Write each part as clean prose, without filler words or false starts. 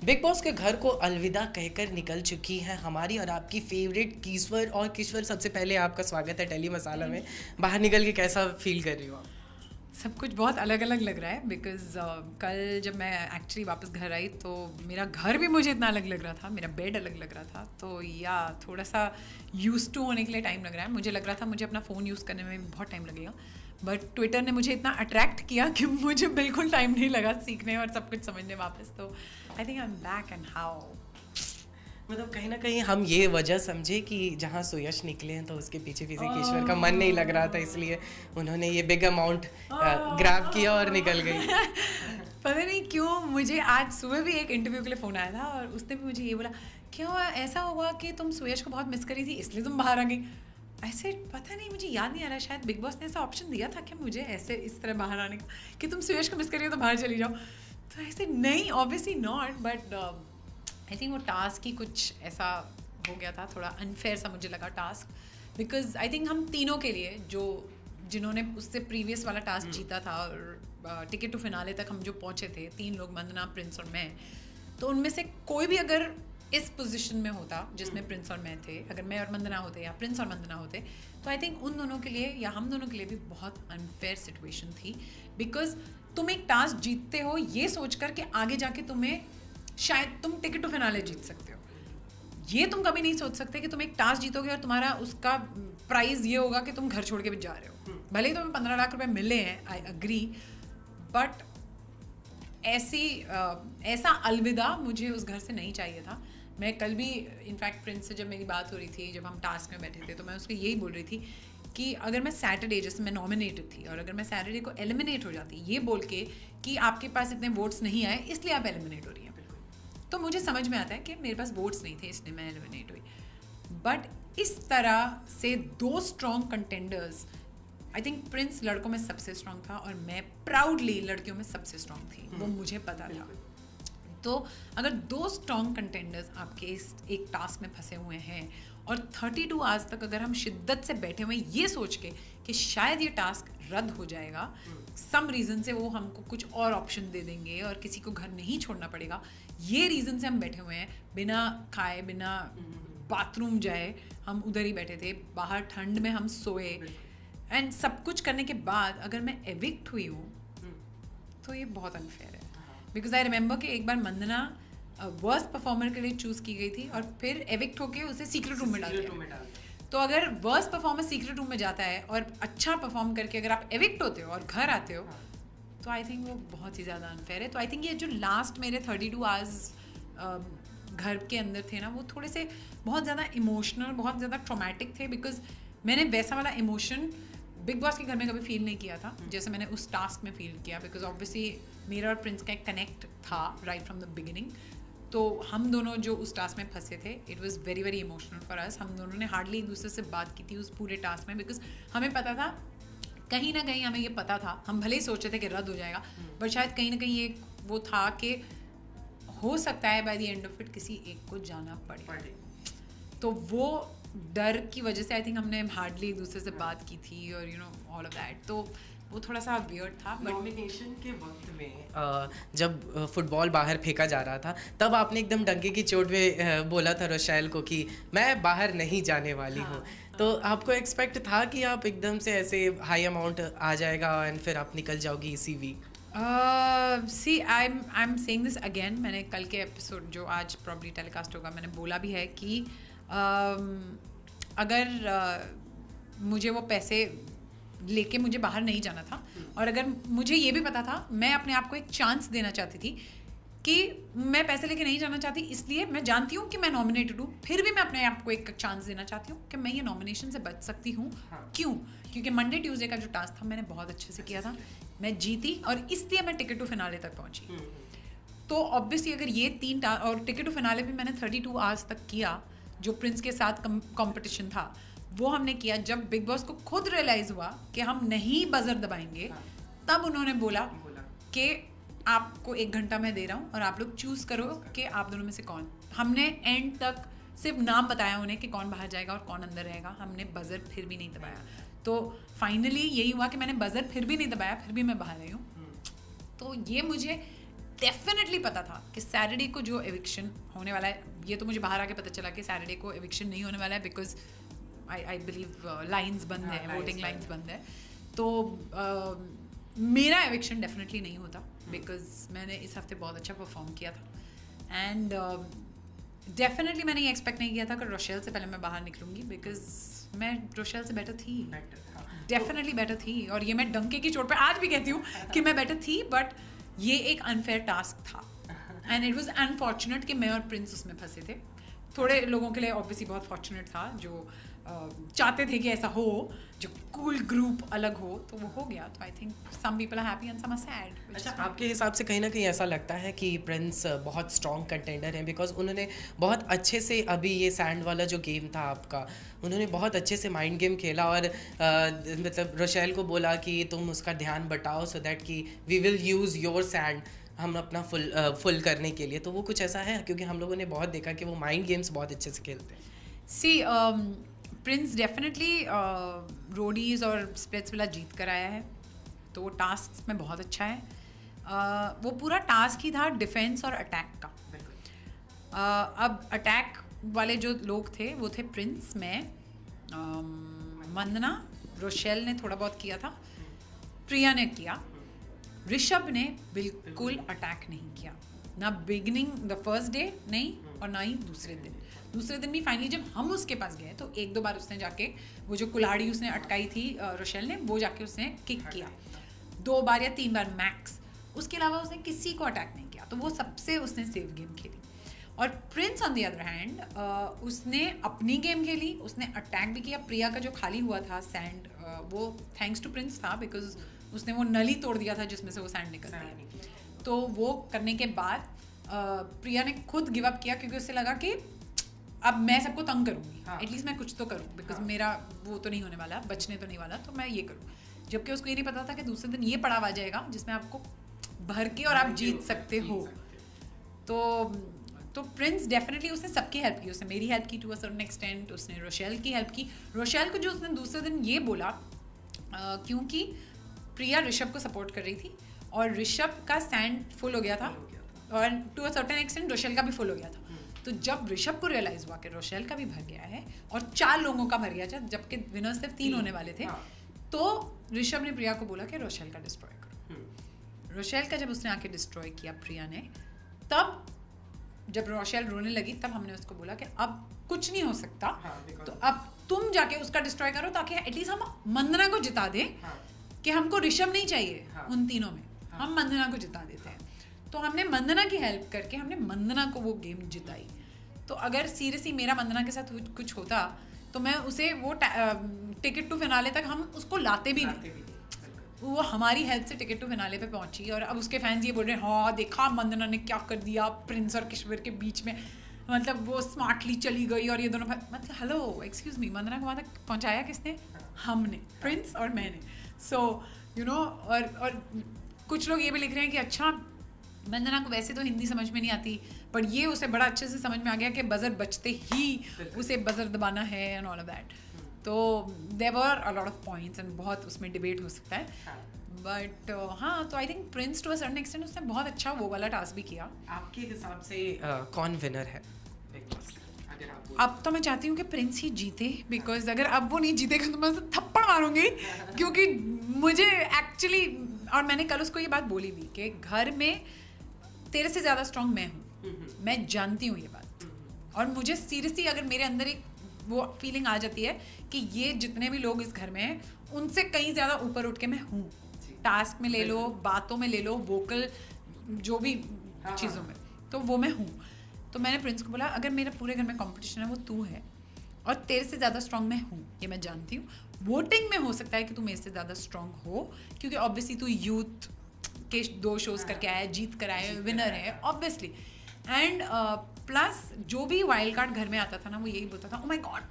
Big boss के घर को अलविदा कहकर निकल चुकी है हमारी और आपकी फेवरेट कीश्वर। और कीश्वर, सबसे पहले आपका स्वागत है टेली मसाला में। बाहर निकल के कैसा फील कर रही हो आप? सब कुछ बहुत अलग अलग लग रहा है बिकॉज कल जब मैं एक्चुअली वापस घर आई तो मेरा घर भी मुझे इतना अलग लग रहा था, मेरा बेड अलग लग रहा था। तो या थोड़ा सा यूज टू होने के लिए टाइम लग रहा है। मुझे लग रहा था मुझे अपना फ़ोन यूज़ करने में बहुत टाइम लगेगा, बट ट्विटर ने मुझे इतना अट्रैक्ट किया कि मुझे बिल्कुल टाइम नहीं लगा सीखने और सब कुछ समझने वापस। तो I think I am back and how मतलब कहीं ना कहीं हम ये वजह समझे कि जहाँ सुयश निकले हैं तो उसके पीछे पीछे ईश्वर का मन नहीं लग रहा था, इसलिए उन्होंने ये बिग अमाउंट ग्रैब किया और निकल गई। पता नहीं क्यों मुझे आज सुबह भी एक इंटरव्यू के लिए फ़ोन आया था और उसने भी मुझे ये बोला, क्यों ऐसा हुआ कि तुम सुयश को बहुत मिस करी थी इसलिए तुम बाहर आ गई। ऐसे पता नहीं, मुझे याद नहीं आ रहा, शायद बिग बॉस ने ऐसा ऑप्शन दिया था कि मुझे ऐसे इस तरह बाहर आने का कि तुम सुयश को मिस करिए तो बाहर चली जाओ। तो ऐसे नहीं, obviously not, but I think वो टास्क ही कुछ ऐसा हो गया था, थोड़ा अनफेयर सा मुझे लगा टास्क। बिकॉज आई थिंक हम तीनों के लिए जो जिन्होंने उससे प्रीवियस वाला टास्क जीता था और टिकट टू फिनाले तक हम जो पहुँचे थे, 3 लोग, वंदना, प्रिंस और मैं, तो उनमें से कोई भी अगर इस पोजीशन में होता जिसमें प्रिंस और मैं थे, अगर मैं और वंदना होते या प्रिंस और वंदना होते, तो आई थिंक उन दोनों के लिए या हम दोनों के लिए भी बहुत अनफेयर सिचुएशन थी। बिकॉज तुम एक टास्क जीतते हो ये सोचकर कि आगे जाके तुम्हें शायद तुम टिकट टू फिनाले जीत सकते हो, ये तुम कभी नहीं सोच सकते कि तुम एक टास्क जीतोगे और तुम्हारा उसका प्राइज ये होगा कि तुम घर छोड़ के भी जा रहे हो। भले ही तुम्हें 15 लाख रुपए मिले हैं, आई अग्री, बट ऐसा अलविदा मुझे उस घर से नहीं चाहिए था। मैं कल भी इनफैक्ट प्रिंस से जब मेरी बात हो रही थी, जब हम टास्क में बैठे थे, तो मैं उसको यही बोल रही थी कि अगर मैं सैटरडे, जैसे मैं नॉमिनेटेड थी, और अगर मैं सैटरडे को एलिमिनेट हो जाती ये बोल के कि आपके पास इतने वोट्स नहीं आए इसलिए आप एलिमिनेट हो रही हैं, तो मुझे समझ में आता है कि मेरे पास वोट्स नहीं थे इसलिए मैं एलिमिनेट हुई। बट इस तरह से 2 स्ट्रॉन्ग कंटेंडर्स, आई थिंक प्रिंस लड़कों में सबसे स्ट्रॉन्ग था और मैं प्राउडली लड़कियों में सबसे स्ट्रॉन्ग थी, वो मुझे पता था। तो अगर 2 स्ट्रॉन्ग कंटेंडर्स आपके इस एक टास्क में फंसे हुए हैं और 32 आवर्स तक अगर हम शिद्दत से बैठे हुए हैं ये सोच के कि शायद ये टास्क रद्द हो जाएगा, सम रीज़न से वो हमको कुछ और ऑप्शन दे देंगे और किसी को घर नहीं छोड़ना पड़ेगा, ये रीज़न से हम बैठे हुए हैं, बिना खाए बिना बाथरूम जाए हम उधर ही बैठे थे, बाहर ठंड में हम सोए, एंड सब कुछ करने के बाद अगर मैं एविक्ट हुई हूँ तो ये बहुत अनफेयर है। बिकॉज आई रिमेंबर कि एक बार वंदना वर्स्ट परफॉर्मर के लिए चूज़ की गई थी और फिर एविक्ट होके उसे सीक्रेट रूम में डाल दिया। तो अगर वर्स्ट परफॉर्मर सीक्रेट रूम में जाता है और अच्छा परफॉर्म करके अगर आप एविक्ट होते हो और घर आते हो, तो आई थिंक वो बहुत ही ज़्यादा अनफेयर है। तो आई थिंक ये जो लास्ट मेरे 32 आवर्स घर के अंदर थे ना, वो थोड़े से बहुत ज़्यादा इमोशनल, बहुत ज़्यादा ट्रॉमेटिक थे। बिकॉज मैंने वैसा वाला इमोशन बिग बॉस के घर में कभी फील नहीं किया था जैसे मैंने उस टास्क में फील किया। बिकॉज ऑब्वियसली मेरा और प्रिंस का एक कनेक्ट था राइट फ्रॉम द बिगिनिंग। तो हम दोनों जो उस टास्क में फंसे थे, it was very very emotional for us. हम दोनों ने हार्डली एक दूसरे से बात की थी उस पूरे टास्क में, बिकॉज हमें पता था, कहीं ना कहीं हमें ये पता था, हम भले ही सोचे थे कि रद्द हो जाएगा, बट शायद कहीं ना कहीं ये वो था कि हो सकता है by the end of it किसी एक को जाना पड़े। तो वो डर की वजह से आई थिंक हमने हार्डली एक दूसरे से बात की थी और you know all of that. तो वो थोड़ा सा वियर्ड था। नॉमिनेशन के वक्त में जब फुटबॉल बाहर फेंका जा रहा था, तब आपने एकदम डंके की चोट में बोला था रोशैल को कि मैं बाहर नहीं जाने वाली हूँ। तो आपको एक्सपेक्ट था कि आप एकदम से ऐसे हाई अमाउंट आ जाएगा एंड फिर आप निकल जाओगी इसी week? See I am saying this again. मैंने कल के एपिसोड जो आज प्रॉब्ली टेलीकास्ट होगा, मैंने बोला भी है कि अगर मुझे वो पैसे लेके मुझे बाहर नहीं जाना था और अगर मुझे ये भी पता था, मैं अपने आप को एक चांस देना चाहती थी कि मैं पैसे लेके नहीं जाना चाहती, इसलिए मैं जानती हूँ कि मैं नॉमिनेटेड हूँ, फिर भी मैं अपने आप को एक चांस देना चाहती हूँ कि मैं ये नॉमिनेशन से बच सकती हूँ। क्यों? क्योंकि मंडे ट्यूसडे का जो टास्क था मैंने बहुत अच्छे से किया था, मैं जीती और इसलिए मैं टिकट टू फिनाले तक पहुँची। तो ऑब्वियसली अगर ये 3 और टिकट टू फिनाले भी मैंने 32 आवर्स तक किया, जो प्रिंस के साथ कंपटीशन था वो हमने किया। जब बिग बॉस को खुद रियलाइज हुआ कि हम नहीं बजर दबाएंगे, तब उन्होंने बोला कि आपको 1 घंटा मैं दे रहा हूँ और आप लोग चूज करो कि आप दोनों में से कौन। हमने एंड तक सिर्फ नाम बताया उन्हें कि कौन बाहर जाएगा और कौन अंदर रहेगा, हमने बजर फिर भी नहीं दबाया। तो फाइनली यही हुआ कि मैंने बजर फिर भी नहीं दबाया, फिर भी मैं बाहर आई हूँ। तो ये मुझे डेफिनेटली पता था कि सैटरडे को जो एविक्शन होने वाला है, ये तो मुझे बाहर आके पता चला कि सैटरडे को एविक्शन नहीं होने वाला है बिकॉज आई बिलीव लाइंस बंद है, वोटिंग लाइंस बंद है। तो मेरा एविक्शन डेफिनेटली नहीं होता बिकॉज मैंने इस हफ्ते बहुत अच्छा परफॉर्म किया था। एंड डेफिनेटली मैंने ये एक्सपेक्ट नहीं किया था कि रोशेल से पहले मैं बाहर निकलूंगी बिकॉज मैं रोशेल से बेटर थी, डेफिनेटली बेटर थी। और ये मैं डंके की चोट पे आज भी कहती हूँ कि मैं बेटर थी, बट ये एक अनफेयर टास्क था एंड इट वाज अनफॉर्चुनेट कि मैं और प्रिंस उसमें फंसे थे। थोड़े लोगों के लिए ऑब्वियसली बहुत फॉर्चुनेट था जो चाहते थे कि ऐसा हो, जो कूल ग्रुप अलग हो, तो वो हो गया। तो I think some people are happy and some are sad. अच्छा, आपके हिसाब से कहीं ना कहीं ऐसा लगता है कि प्रिंस बहुत स्ट्रॉन्ग कंटेंडर हैं बिकॉज उन्होंने बहुत अच्छे से अभी ये सैंड वाला जो गेम था आपका, उन्होंने बहुत अच्छे से माइंड गेम खेला और मतलब रोशेल को बोला कि तुम उसका ध्यान बटाओ सो दैट कि we will use your sand हम अपना फुल करने के लिए। तो वो कुछ ऐसा है क्योंकि हम लोगों ने बहुत देखा कि वो माइंड गेम्स बहुत अच्छे से खेलते हैं। सी प्रिंस डेफिनेटली रोडीज और स्प्लिट्स वाला जीत कर आया है, तो वो टास्क में बहुत अच्छा है। वो पूरा टास्क ही था डिफेंस और अटैक का। अब अटैक वाले जो लोग थे वो थे प्रिंस, मैं, वंदना, रोशेल ने थोड़ा बहुत किया था, प्रिया ने किया, ऋषभ ने बिल्कुल अटैक नहीं किया, ना बिगनिंग द फर्स्ट डे नहीं और ना ही दूसरे दिन भी फाइनली जब हम उसके पास गए तो एक दो बार उसने जाके वो जो कुल्हाड़ी उसने अटकाई थी रोशेल ने, वो जाके उसने किक किया 2 बार या 3 बार मैक्स। उसके अलावा उसने किसी को अटैक नहीं किया, तो वो सबसे उसने सेफ गेम खेली। और Prince on the other hand उसने अपनी गेम खेली, उसने अटैक भी किया। प्रिया का जो खाली हुआ था सैंड, वो थैंक्स टू प्रिंस था बिकॉज उसने वो नली तोड़ दिया था जिसमें से वो सैंड निकलती है। तो वो करने के बाद प्रिया ने खुद गिव अप किया क्योंकि उससे लगा कि अब मैं सबको तंग करूँगी, एटलीस्ट मैं कुछ तो करूँ बिकॉज मेरा वो तो नहीं होने वाला, बचने तो नहीं वाला, तो मैं ये करूँ। जबकि उसको ये नहीं पता था कि दूसरे दिन ये पड़ाव आ जाएगा जिसमें आपको भर के और आप जीत सकते हो। तो प्रिंस डेफिनेटली उसने सबकी हेल्प की, उसने मेरी हेल्प की टू अ सर्टेन एक्सटेंट, उसने रोशेल की हेल्प की। रोशेल को जो उसने दूसरे दिन ये बोला क्योंकि प्रिया ऋषभ को सपोर्ट कर रही थी और ऋषभ का सैंड फुल हो गया था और to a certain extent Rochelle का भी फुल हो गया था। तो जब ऋषभ को रियलाइज हुआ कि रोशेल का भी भर गया है और 4 लोगों का भर गया था जबकि विनर्स सिर्फ 3 होने वाले थे, तो ऋषभ ने प्रिया को बोला कि रोशेल का डिस्ट्रॉय करो। रोशेल का जब उसने आके डिस्ट्रॉय किया प्रिया ने, तब जब रोशेल रोने लगी तब हमने उसको बोला कि अब कुछ नहीं हो सकता, तो अब तुम जाके उसका डिस्ट्रॉय करो ताकि एटलीस्ट हम वंदना को जिता दें कि हमको ऋषभ नहीं चाहिए उन तीनों में, हम वंदना को जिता देते हैं। तो हमने वंदना की हेल्प करके हमने वंदना को वो गेम जिताई। तो अगर सीरियसली मेरा वंदना के साथ कुछ होता तो मैं उसे वो टिकट टू फिनाले तक हम उसको लाते भी नहीं। वो हमारी हेल्प से टिकट टू फिनाले पे पहुंची और अब उसके फैंस ये बोल रहे हैं हाँ देखा वंदना ने क्या कर दिया प्रिंस और किश्वर के बीच में, मतलब वो स्मार्टली चली गई और ये दोनों, मतलब हेलो एक्सक्यूज मी, वंदना को वहाँ तक पहुँचाया किसने? हमने, प्रिंस और मैंने। सो यू नो, और कुछ लोग ये भी लिख रहे हैं कि अच्छा वंदना को वैसे तो हिंदी समझ में नहीं आती पर ये उसे बड़ा अच्छे से समझ में आ गया कि बजर बजते ही उसे बजर दबाना है एंड ऑल ऑफ दैट। तो there were a lot of points and बहुत उसमें डिबेट हो सकता है, बट हाँ, तो I think Prince to a certain extent उसने बहुत अच्छा वो वाला टास्क भी किया। आपके हिसाब से कौन विनर है बिग बॉस? अब तो मैं चाहती हूँ कि प्रिंस ही जीते बिकॉज अगर अब वो नहीं जीतेगा तो मैं उसे थप्पड़ मारूंगी क्योंकि मुझे एक्चुअली, और मैंने कल उसको ये बात बोली भी कि घर में तेरे से ज़्यादा स्ट्रॉन्ग मैं हूँ, मैं जानती हूँ ये बात। और मुझे सीरियसली अगर मेरे अंदर एक वो फीलिंग आ जाती है कि ये जितने भी लोग इस घर में हैं उनसे कहीं ज़्यादा ऊपर उठ के मैं हूँ, टास्क में ले लो, बातों में ले लो, वोकल जो भी चीज़ों में, तो वो मैं हूँ। तो मैंने प्रिंस को बोला अगर मेरे पूरे घर में कंपटीशन है वो तू है और तेरे से ज़्यादा स्ट्रॉन्ग मैं हूँ, ये मैं जानती हूँ। वोटिंग में हो सकता है कि तू मेरे से ज़्यादा स्ट्रॉन्ग हो क्योंकि ऑब्वियसली तू यूथ के 2 शोज़ करके आया, जीत कर आया, विनर है ऑब्वियसली। एंड प्लस जो भी वाइल्ड कार्ड घर में आता था ना वो यही बोलता था ओ माय गॉड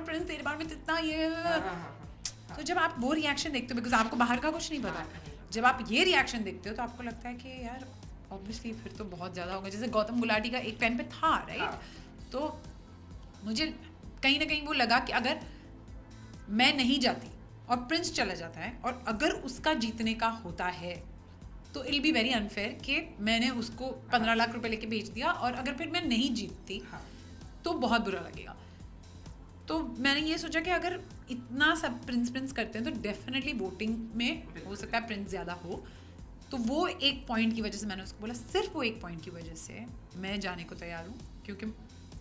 प्रिंस तेरे बारे में इतना ये। तो जब आप वो रिएक्शन देखते हो बिकॉज आपको बाहर का कुछ नहीं पता, जब आप ये रिएक्शन देखते हो तो आपको लगता है कि यार ऑब्वियसली फिर तो बहुत ज़्यादा होगा। जैसे गौतम गुलाटी का एक टाइम पे था राइट, तो मुझे कहीं ना कहीं वो लगा कि अगर मैं नहीं जाती और प्रिंस चला जाता है और अगर उसका जीतने का होता है तो इट बी वेरी अनफेयर कि मैंने उसको 15 लाख रुपए लेके बेच दिया और अगर फिर मैं नहीं जीतती तो बहुत बुरा लगेगा। तो मैंने ये सोचा कि अगर इतना सब प्रिंस करते हैं तो डेफिनेटली वोटिंग में हो सकता है प्रिंस ज़्यादा हो। तो वो एक पॉइंट की वजह से मैंने उसको बोला, सिर्फ वो एक पॉइंट की वजह से मैं जाने को तैयार हूँ, क्योंकि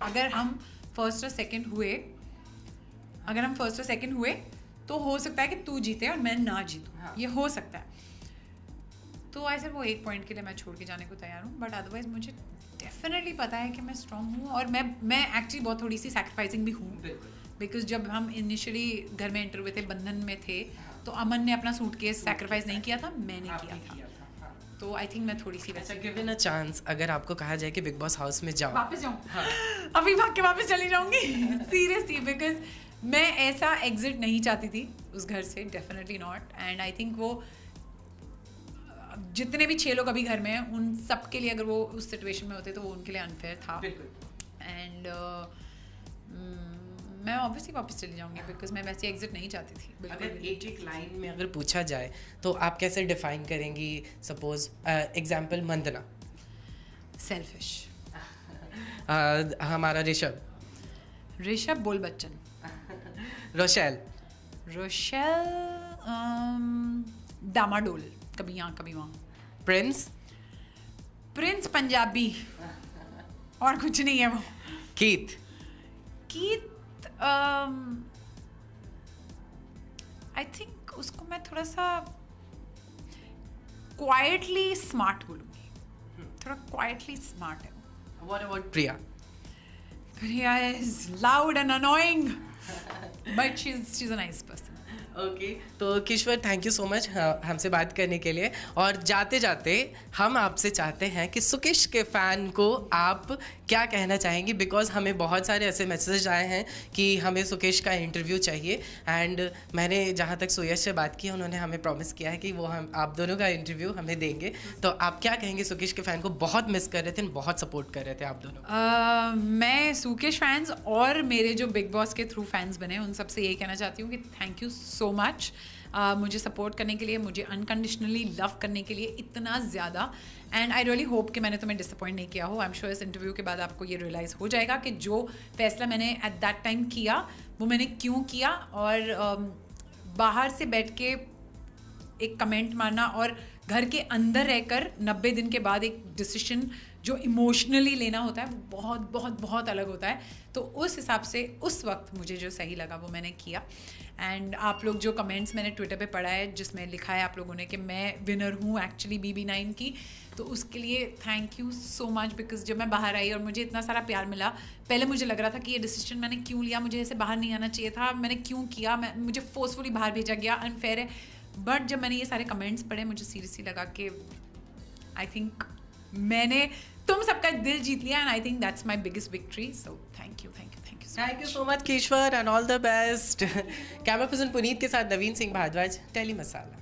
अगर हम फर्स्ट और सेकंड हुए तो हो सकता है कि तू जीते और मैं ना जीतूँ, ये हो सकता है। तो ऐसे वो एक पॉइंट के लिए मैं छोड़ के जाने को तैयार हूँ, बट अदरवाइज मुझे डेफिनेटली पता है कि मैं स्ट्रांग हूँ और मैं एक्चुअली बहुत थोड़ी सी सैक्रिफाइसिंग भी हूँ, बिकॉज जब हम इनिशियली घर में एंटर हुए थे, बंधन में थे, तो अमन ने अपना सूटकेस सैक्रिफाइस नहीं किया था, मैंने किया था। तो आई थिंक मैं थोड़ी सी वैसे गिवन अ चांस, अगर आपको कहा जाए कि बिग बॉस हाउस में जाओ, वापस जाऊँ, अभी भाग के वापस चली जाऊँगी सीरियसली, बिकॉज मैं ऐसा एग्जिट नहीं चाहती थी उस घर से, definitely not. And I think वो जितने भी 6 लोग अभी घर में हैं उन सब के लिए अगर वो उस सिचुएशन में होते तो वो उनके लिए अनफेयर था। एंड मैं ऑब्वियसली वापस चली जाऊंगी, बिकॉज मैं वैसे एग्जिट नहीं चाहती थी। अगर एक लाइन में अगर पूछा जाए तो आप कैसे डिफाइन करेंगी? Suppose example Mandana, selfish. हमारा ऋषभ बोल बच्चन, रोशेल डामाडोल, कभी यहाँ कभी वहाँ। प्रिंस पंजाबी और कुछ नहीं है वो। कीथ आई थिंक उसको मैं थोड़ा सा क्वाइटली स्मार्ट बोलूँगी, थोड़ा क्वाइटली स्मार्ट है। What about Priya? Priya is loud and annoying, but she's a nice person. Okay तो Kishwar, thank you so much हमसे बात करने के लिए। और जाते जाते हम आपसे चाहते हैं कि सुकेश के फ़ैन को आप क्या कहना चाहेंगी? बिकॉज हमें बहुत सारे ऐसे मैसेज आए हैं कि हमें सुकेश का इंटरव्यू चाहिए, एंड मैंने जहाँ तक सुयश से बात की, उन्होंने हमें प्रॉमिस किया है कि वो हम आप दोनों का इंटरव्यू हमें देंगे। तो आप क्या कहेंगे? सुकेश के फ़ैन को बहुत मिस कर रहे थे, बहुत सपोर्ट कर रहे थे आप दोनों। मैं सुकेश फैंस और मेरे जो बिग बॉस के थ्रू फैंस बने उन सबसे यही कहना चाहती हूँ कि थैंक यू सो मच मुझे सपोर्ट करने के लिए, मुझे अनकंडीशनली लव करने के लिए इतना ज़्यादा। एंड आई रियली होप कि मैंने तुम्हें डिसअपॉइंट नहीं किया हो। आई एम श्योर इस इंटरव्यू के बाद आपको ये रियलाइज़ हो जाएगा कि जो फैसला मैंने एट दैट टाइम किया वो मैंने क्यों किया। और बाहर से बैठ के एक कमेंट मारना और घर के अंदर रहकर 90 दिन के बाद एक डिसीजन जो इमोशनली लेना होता है वो बहुत बहुत बहुत अलग होता है। तो उस हिसाब से उस वक्त मुझे जो सही लगा वो मैंने किया। एंड आप लोग जो कमेंट्स मैंने ट्विटर पे पढ़ा है जिसमें लिखा है आप लोगों ने कि मैं विनर हूँ एक्चुअली BB9 की, तो उसके लिए thank you so much. Because जब मैं बाहर आई और मुझे इतना सारा प्यार मिला, पहले मुझे लग रहा था कि ये डिसीजन मैंने क्यों लिया, मुझे ऐसे बाहर नहीं आना चाहिए था, मैंने क्यों किया, मुझे फोर्सफुली बाहर भेजा गया, अनफेयर है। बट जब मैंने ये सारे कमेंट्स पढ़े मुझे सीरियसली लगा कि आई थिंक मैंने तुम सबका दिल जीत लिया, and I think that's my biggest victory. So thank you so much Kishwar, and all the best. Camera person Puneet के साथ नवीन सिंह भारद्वाज, टेली मसाला।